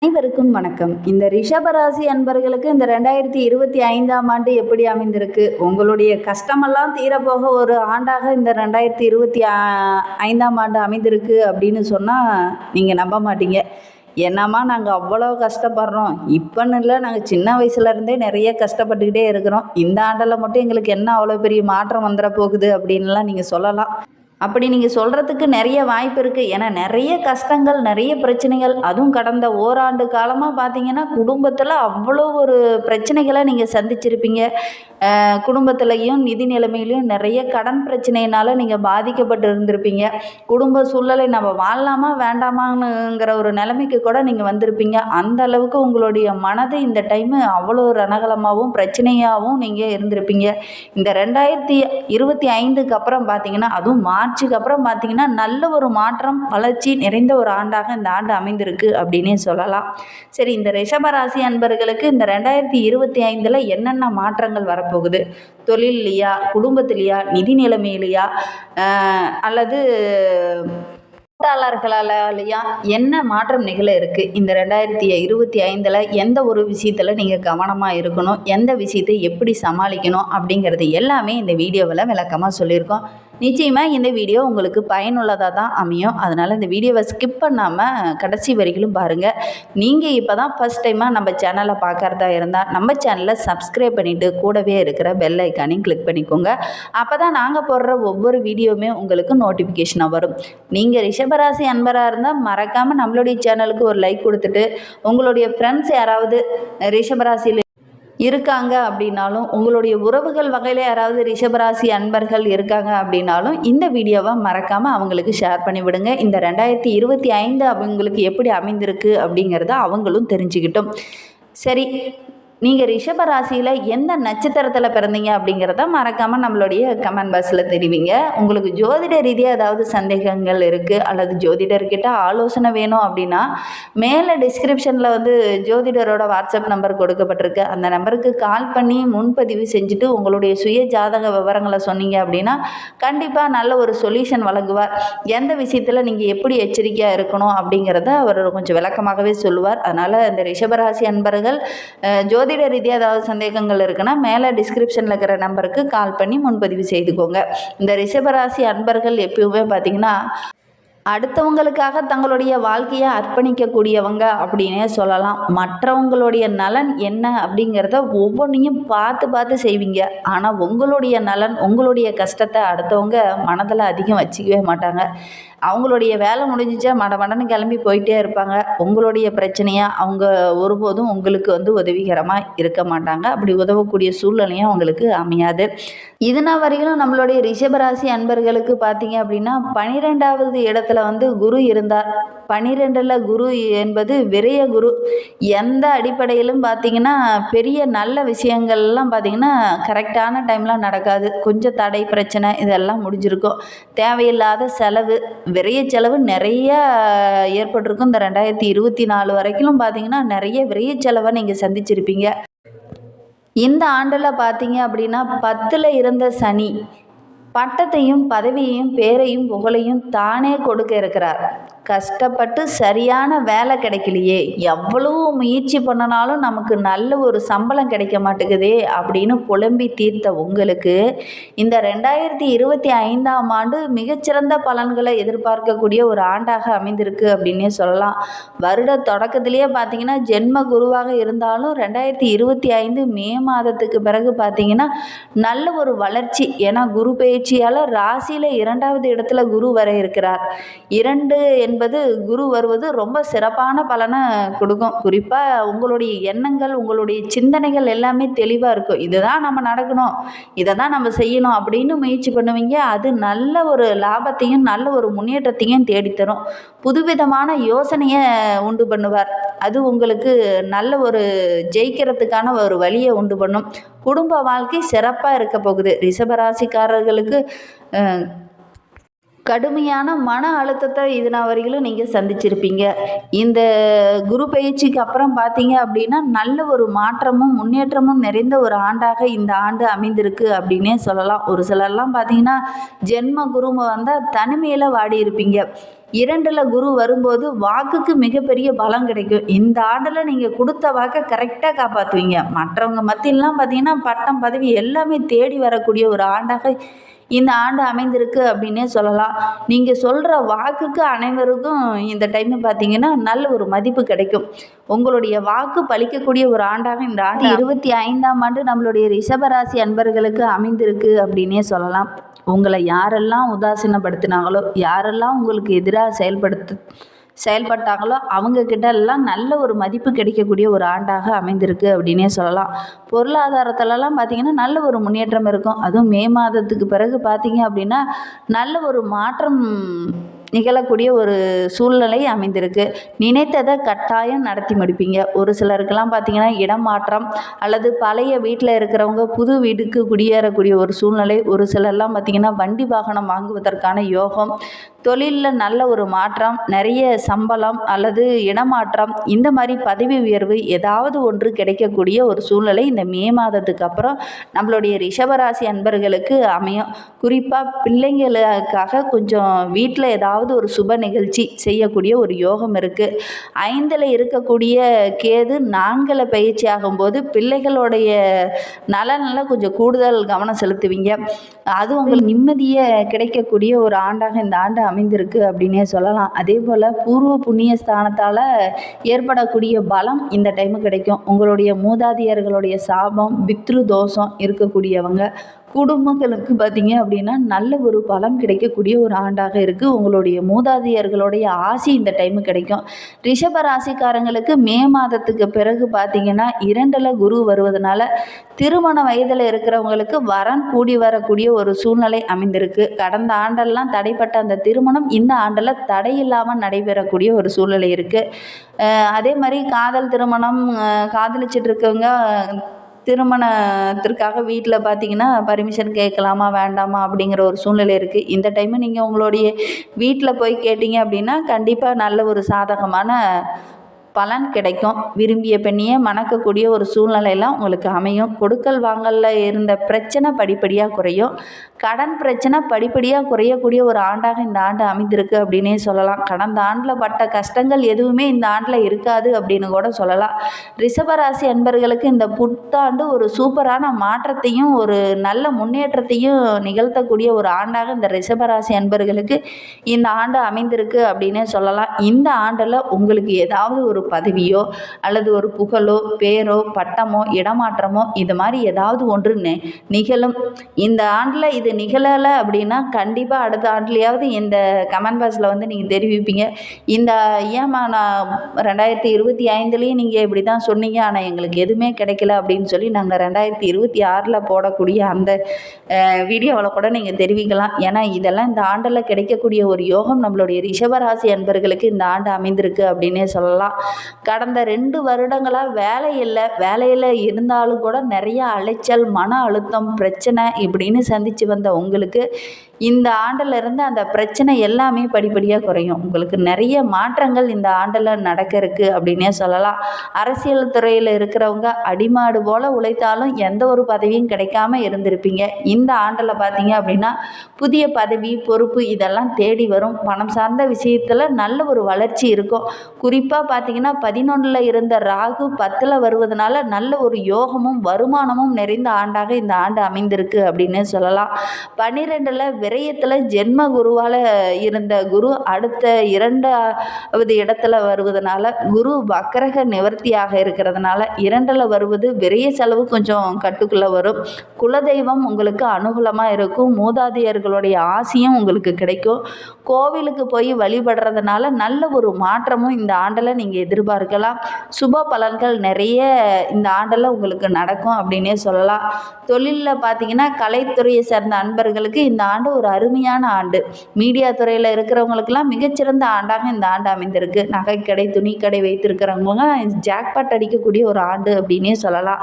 அனைவருக்கும் வணக்கம். இந்த ரிஷபராசி அன்பர்களுக்கு இந்த 2025ஆம் ஆண்டு எப்படி அமைந்திருக்கு? உங்களுடைய கஷ்டமெல்லாம் தீரப்போக ஒரு ஆண்டாக இந்த 2025ஆம் ஆண்டு அமைந்திருக்கு அப்படின்னு சொன்னால் நீங்கள் நம்ப மாட்டீங்க. என்னம்மா நாங்கள் அவ்வளோ கஷ்டப்படுறோம், இப்போன்னு இல்லை, நாங்கள் சின்ன வயசுலேருந்தே நிறைய கஷ்டப்பட்டுக்கிட்டே இருக்கிறோம், இந்த ஆண்டில் மட்டும் எங்களுக்கு என்ன அவ்வளோ பெரிய மாற்றம் வந்துட போகுது அப்படின்லாம் நீங்கள் சொல்லலாம். அப்படி நீங்கள் சொல்கிறதுக்கு நிறைய வாய்ப்பு இருக்குது. ஏன்னா நிறைய கஷ்டங்கள், நிறைய பிரச்சனைகள், அதுவும் கடந்த ஓராண்டு காலமாக பார்த்தீங்கன்னா குடும்பத்தில் அவ்வளோ ஒரு பிரச்சனைகளை நீங்கள் சந்திச்சிருப்பீங்க. குடும்பத்திலையும் நிதி நிலைமையிலையும் நிறைய கடன் பிரச்சனையினால் நீங்கள் பாதிக்கப்பட்டு இருந்திருப்பீங்க. குடும்ப சூழ்நிலை நம்ம வாழலாமா வேண்டாமாங்கிற ஒரு நிலைமைக்கு கூட நீங்கள் வந்திருப்பீங்க. அந்த அளவுக்கு உங்களுடைய மனது இந்த டைமு அவ்வளோ ரணகலமாகவும் பிரச்சனையாகவும் நீங்கள் இருந்திருப்பீங்க. இந்த 2025க்கு அப்புறம் பார்த்தீங்கன்னா, அதுவும் மார்ச்சுக்கு அப்புறம் பார்த்தீங்கன்னா நல்ல ஒரு மாற்றம், வளர்ச்சி நிறைந்த ஒரு ஆண்டாக இந்த ஆண்டு அமைந்திருக்கு அப்படின்னே சொல்லலாம். சரி, இந்த ரிஷபராசி அன்பர்களுக்கு இந்த 2025ல் என்னென்ன மாற்றங்கள் வரப்போகுது? தொழில்லையா, குடும்பத்திலையா, நிதி நிலைமையிலையா, அல்லது கூட்டாளர்களாலேயா என்ன மாற்றம் நிகழ இருக்குது? இந்த 2025ல் எந்த ஒரு விஷயத்தில் நீங்கள் கவனமாக இருக்கணும், எந்த விஷயத்தை எப்படி சமாளிக்கணும் அப்படிங்கிறது எல்லாமே இந்த வீடியோவில் விளக்கமாக சொல்லியிருக்கோம். நிச்சயமாக இந்த வீடியோ உங்களுக்கு பயனுள்ளதாக தான் அமையும். அதனால் இந்த வீடியோவை ஸ்கிப் பண்ணாமல் கடைசி வரைக்கும் பாருங்கள். நீங்கள் இப்போ தான் ஃபஸ்ட் டைமாக நம்ம சேனலை பார்க்குறதா இருந்தால் நம்ம சேனலை சப்ஸ்கிரைப் பண்ணிவிட்டு கூடவே இருக்கிற பெல் ஐக்கானையும் கிளிக் பண்ணிக்கோங்க. அப்போ தான் நாங்கள் போடுற ஒவ்வொரு வீடியோவுமே உங்களுக்கு நோட்டிஃபிகேஷனாக வரும். நீங்கள் ரிஷபராசி அன்பராக இருந்தால் மறக்காமல் நம்மளுடைய சேனலுக்கு ஒரு லைக் கொடுத்துட்டு, உங்களுடைய ஃப்ரெண்ட்ஸ் யாராவது ரிஷபராசியில் இருக்காங்க அப்படின்னாலும், உங்களுடைய உறவுகள் வகையில் யாராவது ரிஷபராசி அன்பர்கள் இருக்காங்க அப்படின்னாலும் இந்த வீடியோவை மறக்காமல் அவங்களுக்கு ஷேர் பண்ணிவிடுங்க. இந்த 2025 அவங்களுக்கு எப்படி அமைந்திருக்கு அப்படிங்கிறத அவங்களும் தெரிஞ்சுக்கிட்டும். சரி, நீங்கள் ரிஷபராசியில் எந்த நட்சத்திரத்தில் பிறந்தீங்க அப்படிங்கிறத மறக்காமல் நம்மளுடைய கமெண்ட் பாக்ஸில் தெரிவிங்க. உங்களுக்கு ஜோதிட ரீதியாக ஏதாவது சந்தேகங்கள் இருக்குது அல்லது ஜோதிடர்கிட்ட ஆலோசனை வேணும் அப்படின்னா மேலே டிஸ்கிரிப்ஷனில் ஜோதிடரோட வாட்ஸ்அப் நம்பர் கொடுக்கப்பட்டிருக்கு. அந்த நம்பருக்கு கால் பண்ணி முன்பதிவு செஞ்சுட்டு உங்களுடைய சுய ஜாதக விவரங்களை சொன்னீங்க அப்படின்னா கண்டிப்பாக நல்ல ஒரு சொல்யூஷன் வழங்குவார். எந்த விஷயத்தில் நீங்கள் எப்படி எச்சரிக்கையாக இருக்கணும் அப்படிங்கிறத அவர் கொஞ்சம் விளக்கமாகவே சொல்லுவார். அதனால் இந்த ரிஷபராசி அன்பர்கள் ஜோதிட ரீதியாக ஏதாவது சந்தேகங்கள் இருக்குன்னா மேலே டிஸ்கிரிப்ஷனில் இருக்கிற நம்பருக்கு கால் பண்ணி முன்பதிவு செய்துக்கோங்க. இந்த ரிஷபராசி அன்பர்கள் எப்பவுமே பார்த்தீங்கன்னா அடுத்தவங்களுக்காக தங்களுடைய வாழ்க்கையை அர்ப்பணிக்கக்கூடியவங்க அப்படின்னே சொல்லலாம். மற்றவங்களுடைய நலன் என்ன அப்படிங்கிறத ஒவ்வொன்றையும் பார்த்து பார்த்து செய்வீங்க. ஆனால் உங்களுடைய நலன், உங்களுடைய கஷ்டத்தை அடுத்தவங்க மனதில் அதிகம் வச்சுக்கவே மாட்டாங்க. அவங்களுடைய வேலை முடிஞ்சிச்சா மடன்னு கிளம்பி போயிட்டே இருப்பாங்க. உங்களுடைய பிரச்சனையாக அவங்க ஒருபோதும் உங்களுக்கு உதவிகரமாக இருக்க மாட்டாங்க. அப்படி உதவக்கூடிய சூழ்நிலையும் அவங்களுக்கு அமையாது. இதுனா வரையிலும் நம்மளுடைய ரிஷபராசி அன்பர்களுக்கு பார்த்தீங்க அப்படின்னா 12வது இடத்துல குரு இருந்தார். 12ல் குரு என்பது விரய குரு. எந்த அடிப்படையிலும் பார்த்தீங்கன்னா பெரிய நல்ல விஷயங்கள்லாம் பார்த்தீங்கன்னா கரெக்டான டைமில் நடக்காது. கொஞ்சம் தடை, பிரச்சனை இதெல்லாம் முடிஞ்சிருக்கும். தேவையில்லாத செலவு, விரைய செலவு நிறைய ஏற்பட்டிருக்கும். இந்த 2024 வரைக்கும் பார்த்தீங்கன்னா நிறைய விரைய செலவை நீங்கள் சந்திச்சிருப்பீங்க. இந்த ஆண்டில் பார்த்தீங்க அப்படின்னா 10ல் இருந்த சனி பட்டத்தையும் பதவியையும் பேரையும் புகழையும் தானே கொடுக்க இருக்கிறார். கஷ்டப்பட்டு சரியான வேலை கிடைக்கலையே, எவ்வளவு முயற்சி பண்ணினாலும் நமக்கு நல்ல ஒரு சம்பளம் கிடைக்க மாட்டேங்குதே அப்படின்னு புலம்பி தீர்த்த உங்களுக்கு இந்த 2025ஆம் ஆண்டு மிகச்சிறந்த பலன்களை எதிர்பார்க்கக்கூடிய ஒரு ஆண்டாக அமைந்திருக்கு அப்படின்னே சொல்லலாம். வருட தொடக்கத்திலேயே பார்த்தீங்கன்னா ஜென்ம குருவாக இருந்தாலும் 2025 மே மாதத்துக்கு பிறகு பார்த்தீங்கன்னா நல்ல ஒரு வளர்ச்சி. ஏன்னா குரு பயிற்சியால் ராசியில் 2வது இடத்துல குரு வர இருக்கிறார். 2 என்பது குரு வருவது ரொம்ப சிறப்பான பலனை கொடுக்கும். குறிப்பாக உங்களுடைய எண்ணங்கள், உங்களுடைய சிந்தனைகள் எல்லாமே தெளிவாக இருக்கும். இதுதான் நம்ம நடக்கணும், இதை தான் நம்ம செய்யணும் அப்படின்னு முயற்சி பண்ணுவீங்க. அது நல்ல ஒரு லாபத்தையும் நல்ல ஒரு முன்னேற்றத்தையும் தேடித்தரும். புதுவிதமான யோசனையை உண்டு பண்ணுவார். அது உங்களுக்கு நல்ல ஒரு ஜெயிக்கிறதுக்கான ஒரு வழியை உண்டு பண்ணும். குடும்ப வாழ்க்கை சிறப்பாக இருக்க போகுது. ரிஷபராசிக்காரர்களுக்கு கடுமையான மன அழுத்தத்தை இதுனா வரையிலும் நீங்கள் சந்திச்சிருப்பீங்க. இந்த குரு பயிற்சிக்கு அப்புறம் பார்த்தீங்க அப்படின்னா நல்ல ஒரு மாற்றமும் முன்னேற்றமும் நிறைந்த ஒரு ஆண்டாக இந்த ஆண்டு அமைந்திருக்கு அப்படின்னே சொல்லலாம். ஒரு சிலர்லாம் பார்த்தீங்கன்னா ஜென்ம குருமை வந்தால் தனிமையில் வாடி இருப்பீங்க. 2ல் குரு வரும்போது வாக்குக்கு மிகப்பெரிய பலம் கிடைக்கும். இந்த ஆண்டில் நீங்கள் கொடுத்த வாக்கை கரெக்டாக காப்பாற்றுவீங்க. மற்றவங்க மத்தியிலலாம் பார்த்தீங்கன்னா பட்டம் பதவி எல்லாமே தேடி வரக்கூடிய ஒரு ஆண்டாக இந்த ஆண்டு அமைந்திருக்கு அப்படின்னே சொல்லலாம். நீங்கள் சொல்கிற வாக்குக்கு அனைவருக்கும் இந்த டைமு பார்த்தீங்கன்னா நல்ல ஒரு மதிப்பு கிடைக்கும். உங்களுடைய வாக்கு பலிக்கக்கூடிய ஒரு ஆண்டாக இந்த ஆண்டு 25ஆம் ஆண்டு நம்மளுடைய ரிஷபராசி அன்பர்களுக்கு அமைந்திருக்கு அப்படின்னே சொல்லலாம். உங்களை யாரெல்லாம் உதாசீனப்படுத்தினாங்களோ, யாரெல்லாம் உங்களுக்கு எதிராக செயல்பட்டாங்களோ அவங்கக்கிட்ட எல்லாம் நல்ல ஒரு மதிப்பு கிடைக்கக்கூடிய ஒரு ஆண்டாக அமைந்திருக்கு அப்படின்னே சொல்லலாம். பொருளாதாரத்துலலாம் பார்த்திங்கன்னா நல்ல ஒரு முன்னேற்றம் இருக்கும். அதுவும் மே மாதத்துக்கு பிறகு பார்த்திங்க அப்படின்னா நல்ல ஒரு மாற்றம் நிகழக்கூடிய ஒரு சூழ்நிலை அமைந்திருக்கு. நினைத்ததை கட்டாயம் நடத்தி முடிப்பீங்க. ஒரு சிலருக்கெல்லாம் பார்த்திங்கன்னா இடம் மாற்றம் அல்லது பழைய வீட்டில் இருக்கிறவங்க புது வீட்டுக்கு குடியேறக்கூடிய ஒரு சூழ்நிலை. ஒரு சிலர்லாம் பார்த்திங்கன்னா வண்டி வாகனம் வாங்குவதற்கான யோகம், தொழிலில் நல்ல ஒரு மாற்றம், நிறைய சம்பளம் அல்லது இடமாற்றம், இந்த மாதிரி பதவி உயர்வு ஏதாவது ஒன்று கிடைக்கக்கூடிய ஒரு சூழ்நிலை இந்த மே மாதத்துக்கு அப்புறம் நம்மளுடைய ரிஷபராசி அன்பர்களுக்கு அமையும். குறிப்பாக பிள்ளைங்களுக்காக கொஞ்சம் வீட்டில் ஏதாவது ஒரு சுப நிகழ்ச்சி செய்யக்கூடிய ஒரு யோகம் இருக்குது. 5ல் இருக்கக்கூடிய கேது 4ல் பயிற்சி ஆகும்போது பிள்ளைகளுடைய நலனில் கொஞ்சம் கூடுதல் கவனம் செலுத்துவீங்க. அது உங்களுக்கு நிம்மதியை கிடைக்கக்கூடிய ஒரு ஆண்டாக இந்த ஆண்டு அமைந்திருக்கு அப்படின்னே சொல்லலாம். அதே போல் பூர்வ புண்ணிய ஸ்தானத்தால் ஏற்படக்கூடிய பலம் இந்த டைமு கிடைக்கும். உங்களுடைய மூதாதையர்களுடைய சாபம், பித்ரு தோஷம் இருக்கக்கூடியவங்க குடும்பங்களுக்கு பார்த்திங்க அப்படின்னா நல்ல ஒரு பலம் கிடைக்கக்கூடிய ஒரு ஆண்டாக இருக்குது. உங்களுடைய மூதாதையர்களுடைய ஆசி இந்த டைமு கிடைக்கும். ரிஷப ராசிக்காரங்களுக்கு மே மாதத்துக்கு பிறகு பார்த்திங்கன்னா 2ல் குரு வருவதனால திருமண வயதில் இருக்கிறவங்களுக்கு வரன் கூடி வரக்கூடிய ஒரு சூழ்நிலை அமைந்திருக்கு. கடந்த ஆண்டெல்லாம் தடைப்பட்ட அந்த திருமணம் இந்த ஆண்டில் தடையில்லாமல் நடைபெறக்கூடிய ஒரு சூழ்நிலை இருக்குது. அதே மாதிரி காதல் திருமணம் காதலிச்சிட்டு இருக்கவங்க திருமணத்திற்காக வீட்டில் பார்த்தீங்கன்னா பர்மிஷன் கேட்கலாமா வேண்டாமா அப்படிங்கிற ஒரு சூழ்நிலை இருக்குது. இந்த டைமு நீங்கள் உங்களுடைய வீட்டில் போய் கேட்டிங்க அப்படின்னா கண்டிப்பாக நல்ல ஒரு சாதகமான பலன் கிடைக்கும். விரும்பிய பெண்ணையே மணக்கக்கூடிய ஒரு சூழ்நிலையெல்லாம் உங்களுக்கு அமையும். கொடுக்கல் வாங்கலில் இருந்த பிரச்சனை படிப்படியாக குறையும். கடன் பிரச்சனை படிப்படியாக குறையக்கூடிய ஒரு ஆண்டாக இந்த ஆண்டு அமைந்திருக்கு அப்படின்னே சொல்லலாம். கடந்த ஆண்டில் பட்ட கஷ்டங்கள் எதுவுமே இந்த ஆண்டில் இருக்காது அப்படின்னு கூட சொல்லலாம். ரிஷபராசி அன்பர்களுக்கு இந்த புத்தாண்டு ஒரு சூப்பரான மாற்றத்தையும் ஒரு நல்ல முன்னேற்றத்தையும் நிகழ்த்தக்கூடிய ஒரு ஆண்டாக இந்த ரிஷபராசி அன்பர்களுக்கு இந்த ஆண்டு அமைந்திருக்கு அப்படின்னே சொல்லலாம். இந்த ஆண்டில் உங்களுக்கு ஏதாவது ஒரு பதவியோ அல்லது ஒரு புகழோ பேரோ பட்டமோ இடமாற்றமோ இது மாதிரி ஏதாவது ஒன்று நிகழும். இந்த ஆண்டில் இது நிகழலை அப்படின்னா கண்டிப்பாக அடுத்த ஆண்டுலையாவது இந்த கமெண்ட் பாக்ஸில் வந்து நீங்கள் தெரிவிப்பீங்க. இந்த ஏமா நான் 2025லேயும் நீங்கள் இப்படி தான் சொன்னீங்க, ஆனால் எங்களுக்கு எதுவுமே கிடைக்கல அப்படின்னு சொல்லி நாங்கள் 2026ல் போடக்கூடிய அந்த வீடியோவில் கூட நீங்கள் தெரிவிக்கலாம். ஏன்னா இதெல்லாம் இந்த ஆண்டில் கிடைக்கக்கூடிய ஒரு யோகம் நம்மளுடைய ரிஷபராசி அன்பர்களுக்கு இந்த ஆண்டு அமைந்திருக்கு அப்படின்னே சொல்லலாம். கடந்த 2 வருடங்களாக வேலையில் இருந்தாலும் கூட நிறைய அலைச்சல், மன அழுத்தம், பிரச்சனை இப்படின்னு சந்தித்து வந்த உங்களுக்கு இந்த ஆண்டிலிருந்து அந்த பிரச்சனை எல்லாமே படிப்படியாக குறையும். உங்களுக்கு நிறைய மாற்றங்கள் இந்த ஆண்டில் நடக்க இருக்குது அப்படின்னே சொல்லலாம். அரசியல் துறையில் இருக்கிறவங்க அடிமாடு போல் உழைத்தாலும் எந்த ஒரு பதவியும் கிடைக்காம இருந்திருப்பீங்க. இந்த ஆண்டில் பார்த்தீங்க அப்படின்னா புதிய பதவி, பொறுப்பு இதெல்லாம் தேடி வரும். பணம் சார்ந்த விஷயத்தில் நல்ல ஒரு வளர்ச்சி இருக்கும். குறிப்பாக பார்த்தீங்கன்னா 11ல் இருந்த ராகு 10ல் வருவதனால நல்ல ஒரு யோகமும் வருமானமும் நிறைந்த ஆண்டாக இந்த ஆண்டு அமைந்திருக்கு அப்படின்னு சொல்லலாம். 12ல் விரயத்தில் ஜென்ம குருவால் இருந்த குரு அடுத்த 2வது இடத்துல வருவதனால குரு வக்கரக நிவர்த்தியாக இருக்கிறதுனால 2ல் வருவது விரைய செலவு கொஞ்சம் கட்டுக்குள்ளே வரும். குலதெய்வம் உங்களுக்கு அனுகூலமாக இருக்கும். மூதாதையர்களுடைய ஆசியும் உங்களுக்கு கிடைக்கும். கோவிலுக்கு போய் வழிபடுறதுனால நல்ல ஒரு மாற்றமும் இந்த ஆண்டில் நீங்கள் எதிர்பார்க்கலாம். சுப பலன்கள் நிறைய இந்த ஆண்டில் உங்களுக்கு நடக்கும் அப்படின்னே சொல்லலாம். தொழிலில் பார்த்தீங்கன்னா கலைத்துறையை சேர்ந்த அன்பர்களுக்கு இந்த ஆண்டு ஒரு அருமையான ஆண்டு. மீடியா துறையில் இருக்கிறவங்களுக்கெல்லாம் மிகச்சிறந்த ஆண்டாக இந்த ஆண்டு அமைந்திருக்கு. நகைக்கடை, துணிக்கடை வைத்திருக்கிறவங்க ஜாக்பாட் அடிக்கக்கூடிய ஒரு ஆண்டு அப்படின்னே சொல்லலாம்.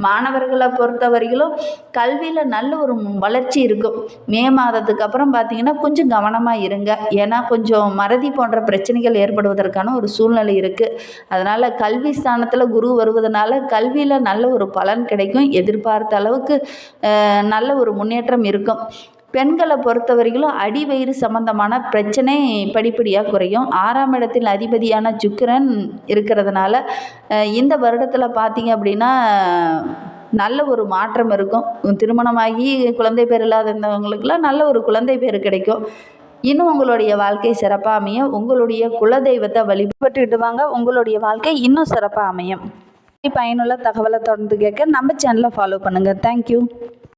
மாணவர்களை பொறுத்தவரையிலும் கல்வியில் நல்ல ஒரு வளர்ச்சி இருக்கும். மே மாதத்துக்கு அப்புறம் பார்த்தீங்கன்னா கொஞ்சம் கவனமாக இருங்க. ஏன்னா கொஞ்சம் மறதி போன்ற பிரச்சனைகள் ஏற்படுவதற்கான ஒரு சூழ்நிலை இருக்குது. அதனால் கல்வி ஸ்தானத்தில் குரு வருவதனால கல்வியில் நல்ல ஒரு பலன் கிடைக்கும். எதிர்பார்த்த அளவுக்கு நல்ல ஒரு முன்னேற்றம் இருக்கும். பெண்களை பொறுத்தவரையிலும் அடிவயிறு சம்பந்தமான பிரச்சனை படிப்படியாக குறையும். 6ஆம் இடத்தில் அதிபதியான சுக்கிரன் இருக்கிறதுனால இந்த வருடத்தில் பார்த்தீங்க அப்படின்னா நல்ல ஒரு மாற்றம் இருக்கும். திருமணமாகி குழந்தை பேர் இல்லாதவங்களுக்கெல்லாம் நல்ல ஒரு குழந்தை பேர் கிடைக்கும். இன்னும் உங்களுடைய வாழ்க்கை சிறப்பாக அமைய உங்களுடைய குலதெய்வத்தை வழிபட்டுக்கிட்டு வாங்க. உங்களுடைய வாழ்க்கை இன்னும் சிறப்பாக அமையும். பயனுள்ள தகவலை தொடர்ந்து கேட்க நம்ம சேனலை ஃபாலோ பண்ணுங்கள். தேங்க்யூ.